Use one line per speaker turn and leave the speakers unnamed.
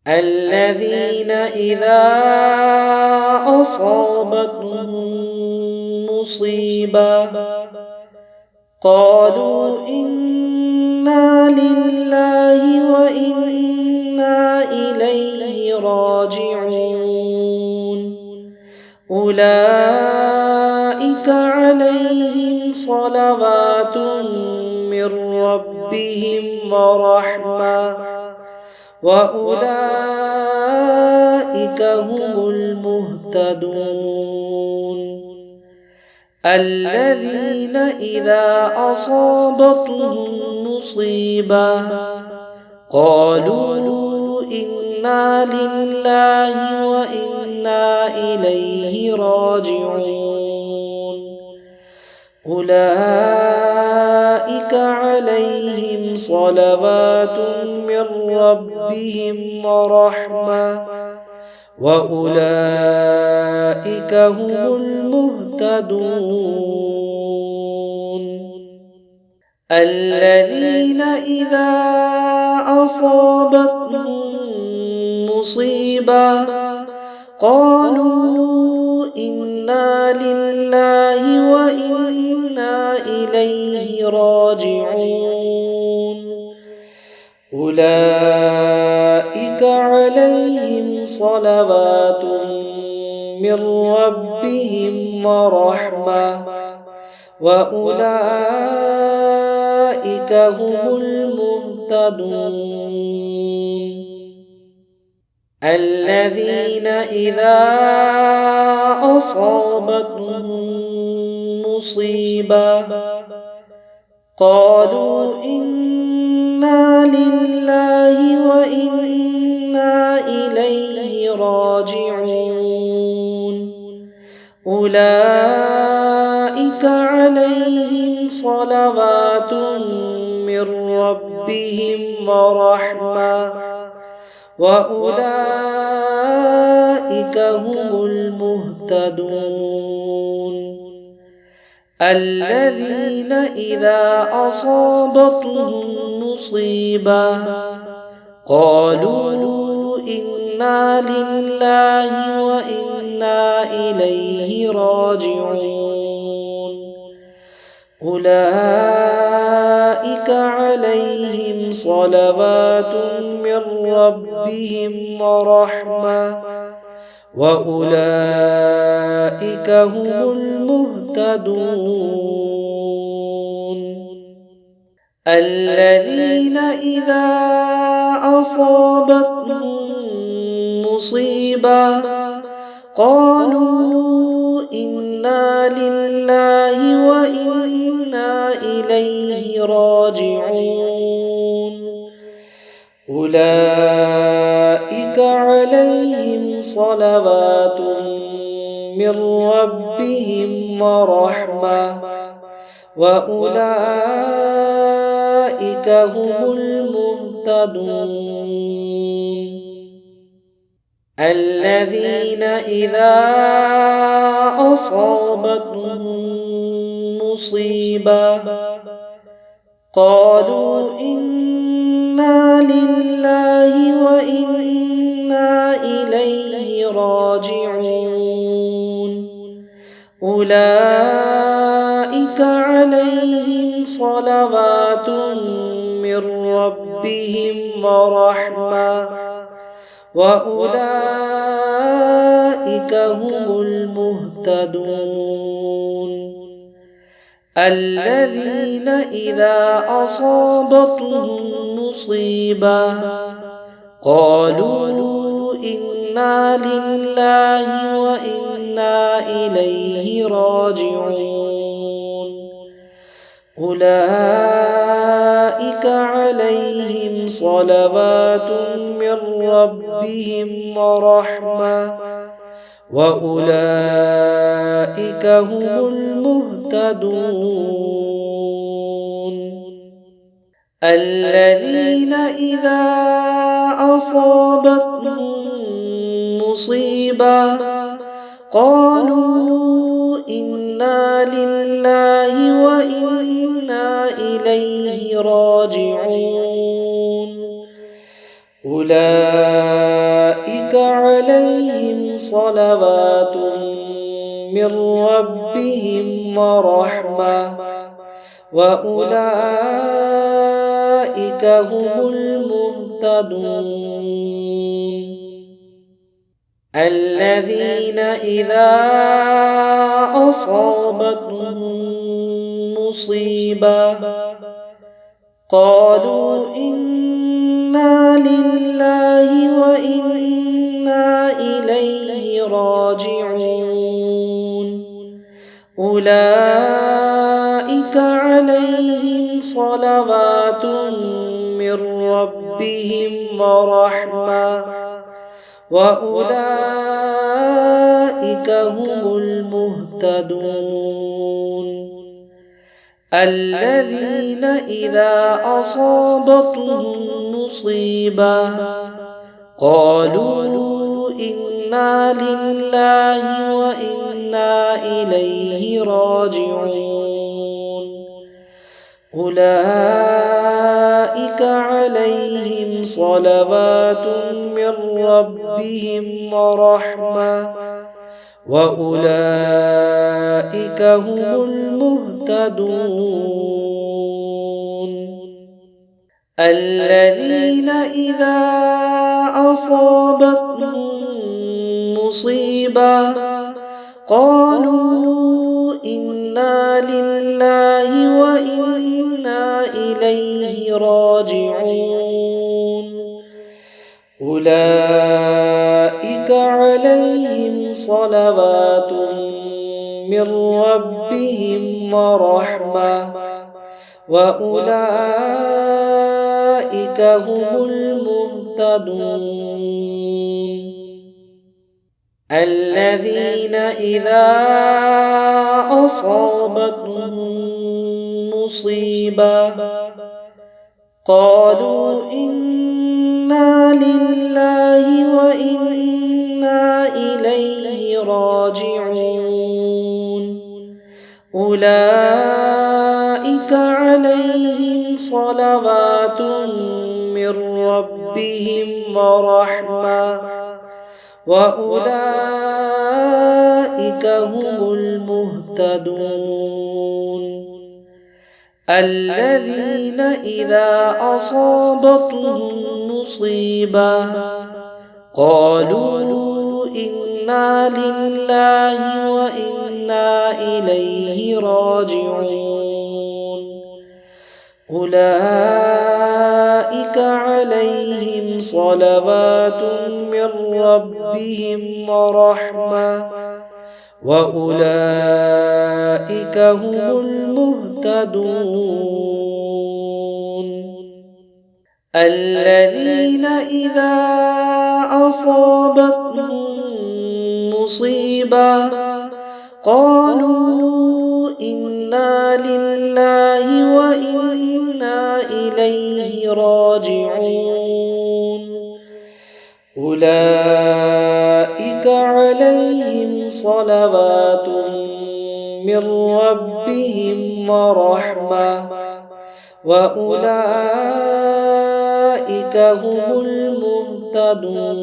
الذين إذا أصابتهم مصيبة قالوا إنا لله وإنا إليه راجعون أولئك عليهم صلوات من ربهم ورحمة وأولئك هم المهتدون الذين إذا أصابتهم مصيبة قالوا إنا لله وإنا إليه راجعون أولئك عليهم صلوات من ربهم ورحمة وأولئك هم المهتدون الذين إذا أصابتهم مصيبة قالوا إنا لله وإنا إليه راجعون أولئك عليهم صلوات من ربهم ورحمة وأولئك هم المهتدون الذين إذا أصابتهم مصيبة قالوا إنا لله وإنا إليه راجعون أولئك عليهم صلوات من ربهم ورحمة وأولئك هم المهتدون الذين إذا أصابتهم مصيبة قالوا إنا لله وإنا إليه راجعون أولئك عليهم صلوات من ربهم ورحمة وأولئك هم المهتدون الذين إذا أصابتهم مصيبة قالوا إنا لله وإنا إليه راجعون أولئك عليهم صلوات من ربهم ورحمة وأولئك هم المهتدون الذين إذا أصابتهم مصيبة قالوا إنا لله وإنا إليه راجعون أولئك عليهم صلوات من ربهم ورحمة وأولئك هم المهتدون الذين إذا أصابتهم مصيبة قالوا إنا لله وإنا إليه راجعون أولئك عليهم صلوات من ربهم ورحمة وأولئك هم المهتدون الذين إذا أصابتهم مصيبة قالوا إنا لله وإنا إليه راجعون أولئك عليهم صلوات من ربهم ورحمة وأولئك هم المهتدون الذين إذا أصابتهم مصيبة قالوا إنا لله وإنا إليه راجعون أولئك عليهم صلوات من ربهم ورحمة وأولئك هم المهتدون الذين إذا أصابتهم مصيبة قالوا إنا لله وإنا إليه راجعون أولئك عليهم صلوات من ربهم ورحمة وأولئك هم المهتدون الذين إذا أصابتهم مصيبة قالوا إنا لله وإنا إليه راجعون أولئك عليهم صلوات من ربهم ورحمة وأولئك هم المهتدون الذين إذا أصابتهم مصيبة قالوا إنا لله وإنا إليه راجعون أولئك عليهم صلوات من ربهم ورحمة وأولئك هم المهتدون الذين إذا أصابتهم مصيبة قالوا إنا لله وإنا إليه راجعون أولئك عليهم صلوات من ربهم ورحمة وأولئك هم المهتدون الذين إذا أصابتهم مصيبة قالوا إنا لله وإنا إليه راجعون أولئك عليهم صلوات من ربهم ورحمة وأولئك هم المهتدون